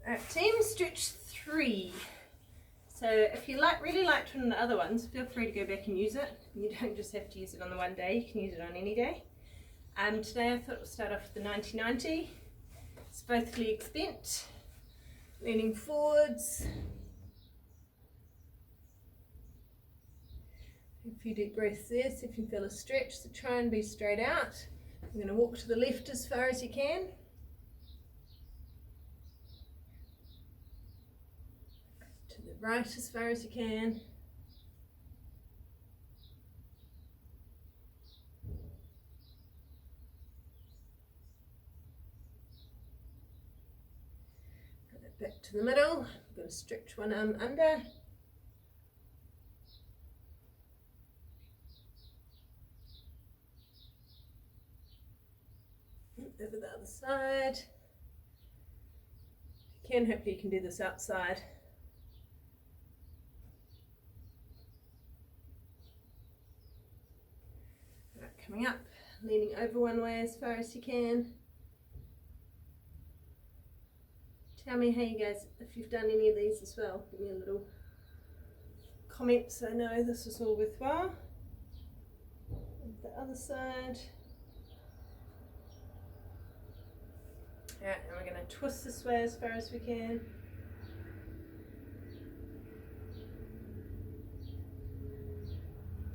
Alright, team stretch 3. So if you really liked one of the other ones, feel free to go back and use it. You don't just have to use it on the one day, you can use it on any day. Today I thought we'll start off with the 90-90. It's both legs bent, leaning forwards. A few deep breaths there, so if you feel a stretch, so try and be straight out. You're going to walk to the left as far as you can. To the right as far as you can. Back to the middle. I'm going to stretch one arm under. Over the other side. If you can, hopefully you can do this outside. Right, coming up, leaning over one way as far as you can. Tell me how you guys, if you've done any of these as well. Give me a little comment so I know this is all worthwhile. The other side. Alright, and we're going to twist this way as far as we can.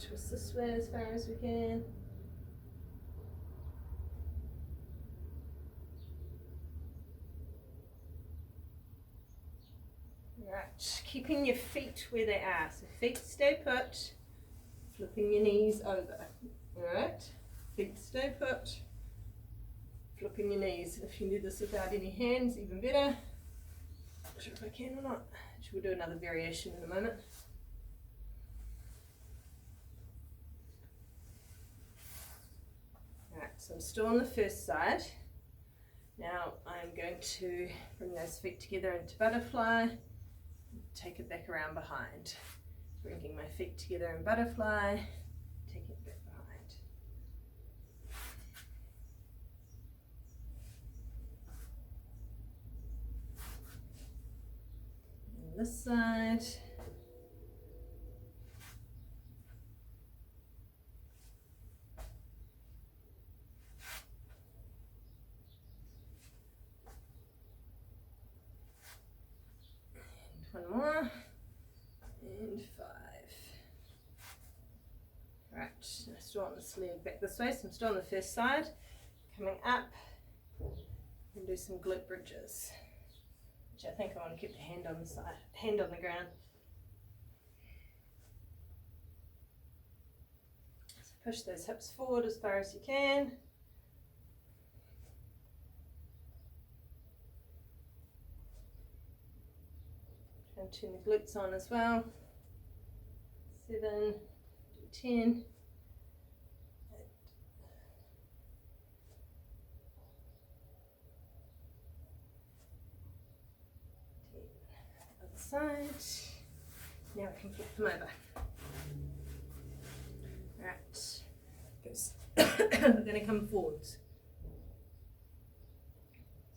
Twist this way as far as we can. Right, keeping your feet where they are. So feet stay put, flipping your knees over. Alright, feet stay put, flipping your knees. If you can do this without any hands, even better. Not sure if I can or not. We'll do another variation in a moment. Alright, so I'm still on the first side. Now I'm going to bring those feet together into butterfly. Take it back around behind. Bringing my feet together in butterfly, taking it back behind. And this side. One more, and 5. Right, I still want this leg back this way, so I'm still on the first side. Coming up, and do some glute bridges, which I think I want to keep the hand on the side, hand on the ground. So push those hips forward as far as you can. And turn the glutes on as well. 7, do 10. 8. Other side. Now we can flip them over. Right. We're going to come forwards.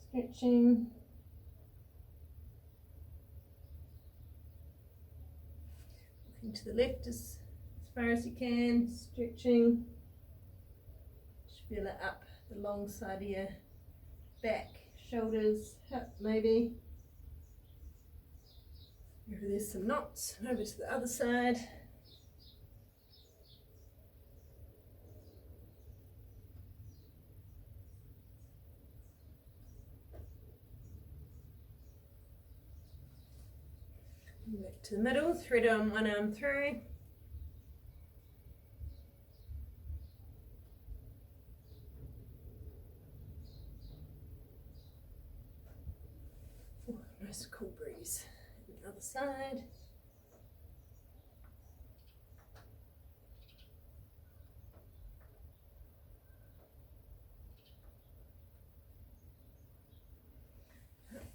Stretching. To the left as far as you can, stretching. Just feel it up the long side of your back, shoulders, hip maybe. Maybe there's some knots. Over to the other side. Back to the middle, thread on one arm through. Oh, nice cool breeze. And the other side.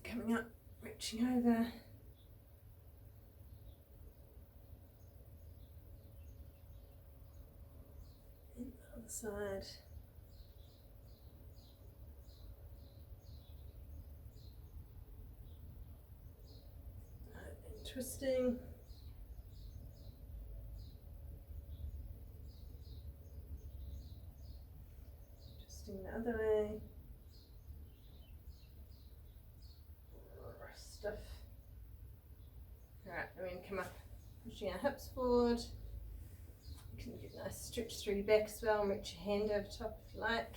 Coming up, reaching over. Side. twisting. Twisting the other way. Stiff. Alright, and then come up, pushing our hips forward. You can get a nice stretch through your back as well, and reach your hand over top if you like.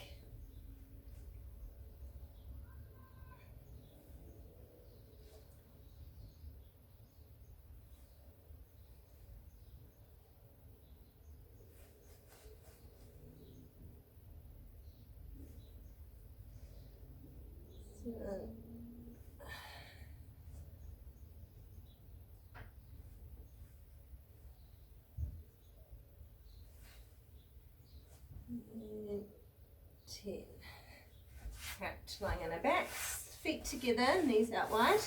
And 10. Right, lying on our backs, feet together, knees out wide.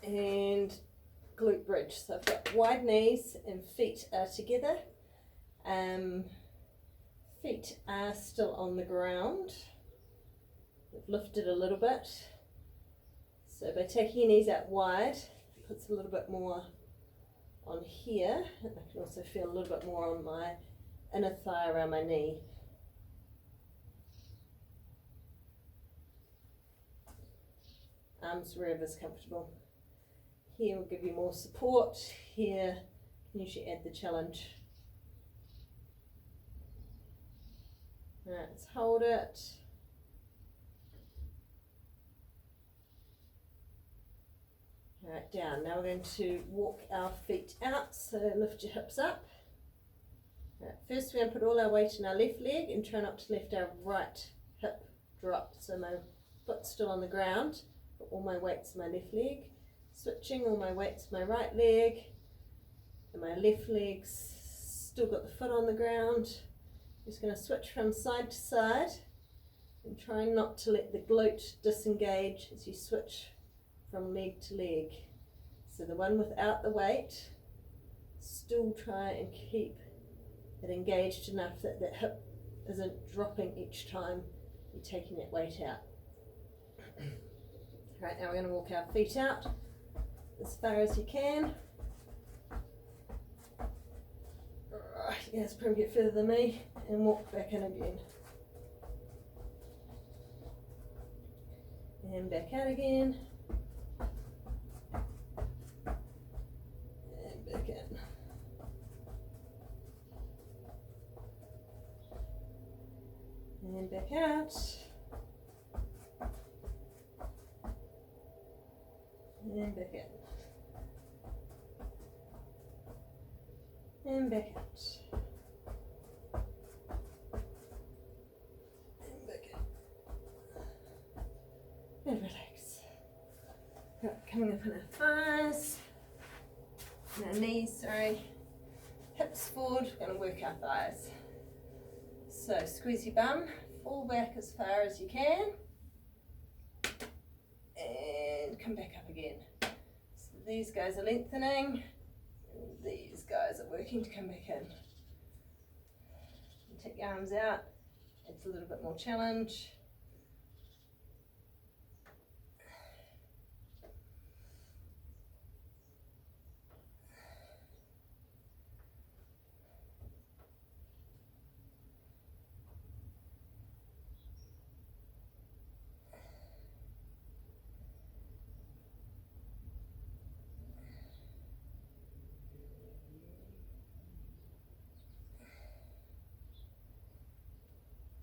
And glute bridge. So I've got wide knees and feet are together. Feet are still on the ground. We've lifted a little bit. So by taking your knees out wide, it puts a little bit more on here. And I can also feel a little bit more on my inner thigh around my knee. Arms wherever's comfortable. Here will give you more support. Here can usually add the challenge. Right, let's hold it. Right, down. Now we're going to walk our feet out, so lift your hips up. Right, first we're going to put all our weight in our left leg and try not to let our right hip drop. So my foot's still on the ground, but all my weight's in my left leg. Switching, all my weight's my right leg, and my left leg's still got the foot on the ground. Just going to switch from side to side and trying not to let the glute disengage as you switch from leg to leg. So the one without the weight, still try and keep it engaged enough that that hip isn't dropping each time you're taking that weight out. Right, now we're going to walk our feet out as far as you can. Right, yeah, it's probably get further than me, and walk back in again. And back out again. And back in. And back out. And back in. And back out. And back in. And relax. Right, coming up on our thighs. And our knees, sorry. Hips forward, we're going to work our thighs. So squeeze your bum, fall back as far as you can. And come back up again. So these guys are lengthening. These guys are working to come back in. And take your arms out, it's a little bit more challenge.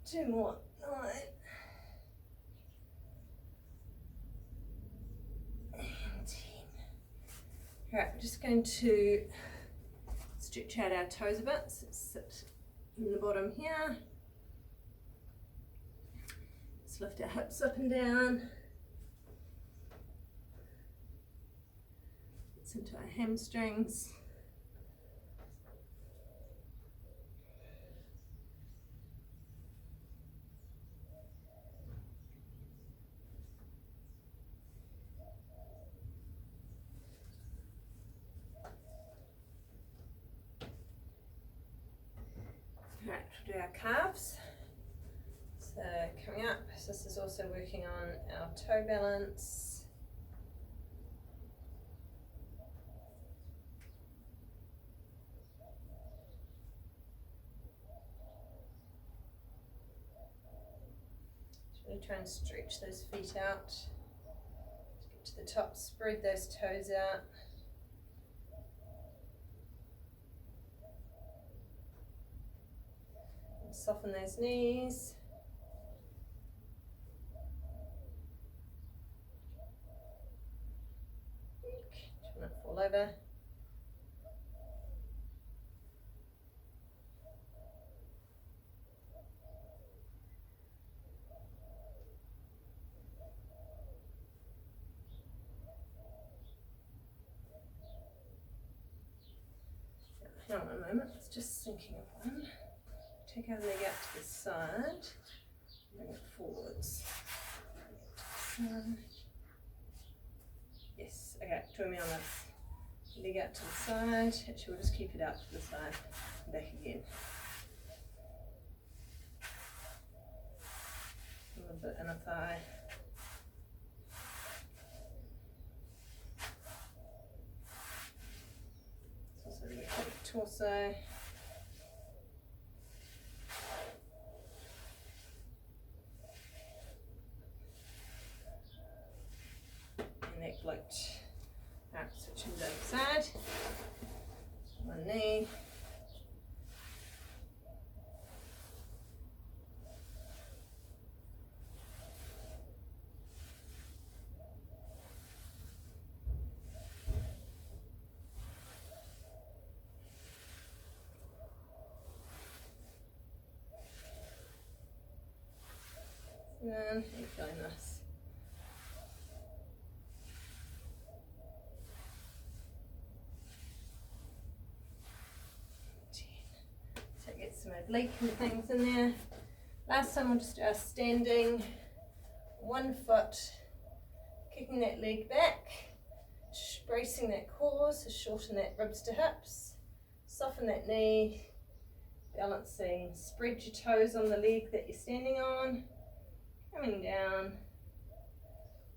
Two more. 9. And 10. Right, we're just going to stretch out our toes a bit. So sit in the bottom here. Let's lift our hips up and down. It's into our hamstrings. Right, we'll do our calves. So coming up, so this is also working on our toe balance. Really try and stretch those feet out. Get to the top, spread those toes out. And soften those knees. Try not to fall over. Hang on a moment, it's just thinking of one. Take our leg out to the side, bring it forwards. Yes, okay, join me on this. Leg out to the side, actually we'll just keep it out to the side, back again. A little bit inner thigh. So we take the torso. And that glute. Alright, switching to the other side. One knee. And you're feeling this. So get some oblique and things in there. Last time we'll just do our standing, 1 foot, kicking that leg back, bracing that core, so shorten that ribs to hips, soften that knee, balancing, spread your toes on the leg that you're standing on. Coming down,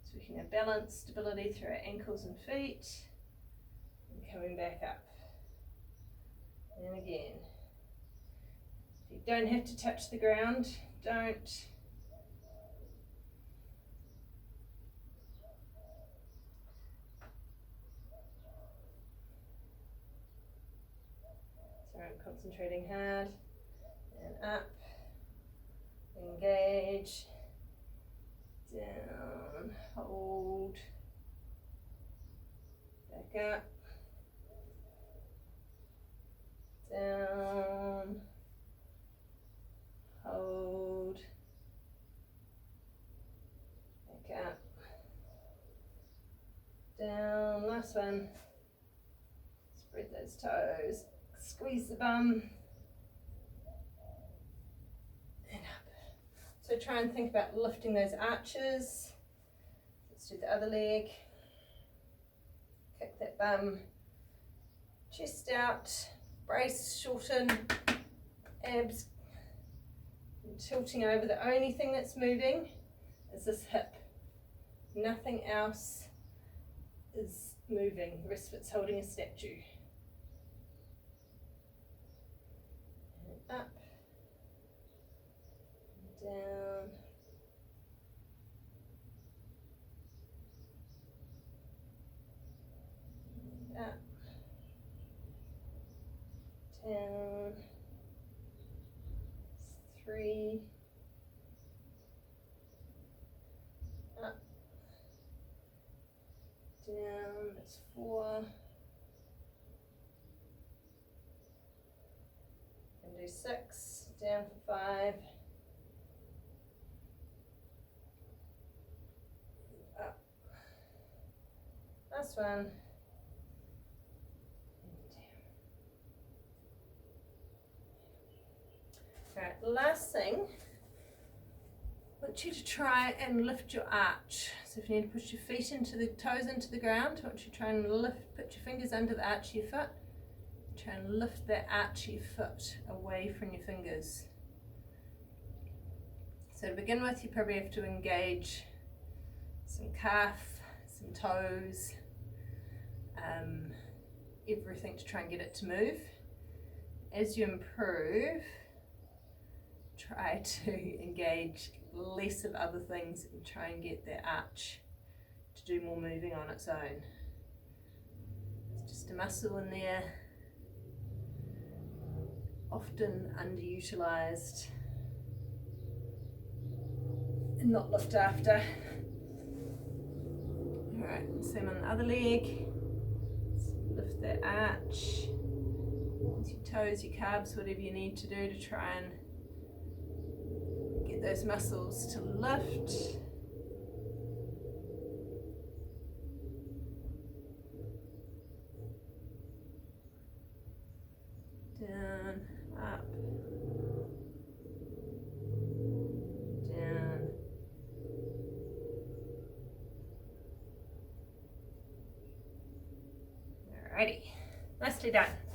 so we can have balance, stability through our ankles and feet, and coming back up. And again, if you don't have to touch the ground, don't. So I'm concentrating hard, and up, engage. Down, hold, back up, down, hold, back up, down, last one, spread those toes, squeeze the bum, and up. So try and think about lifting those arches. Let's do the other leg. Kick that bum, chest out, brace, shorten, abs tilting over. The only thing that's moving is this hip. Nothing else is moving. The rest of it's holding a statue. And up. Down, up, down, 3, up, down, that's 4, and do 6, down for 5, up, last one, and down. Alright, the last thing, I want you to try and lift your arch. So if you need to push your feet into the toes into the ground, I want you to try and lift, put your fingers under the arch of your foot. Try and lift that arch of your foot away from your fingers. So to begin with, you probably have to engage some calf, some toes, everything to try and get it to move. As you improve, try to engage less of other things and try and get that arch to do more moving on its own. It's just a muscle in there, often underutilized and not looked after. Alright, same on the other leg. So lift that arch. Use your toes, your calves, whatever you need to do to try and get those muscles to lift. Down, up, down. Alrighty, nicely done.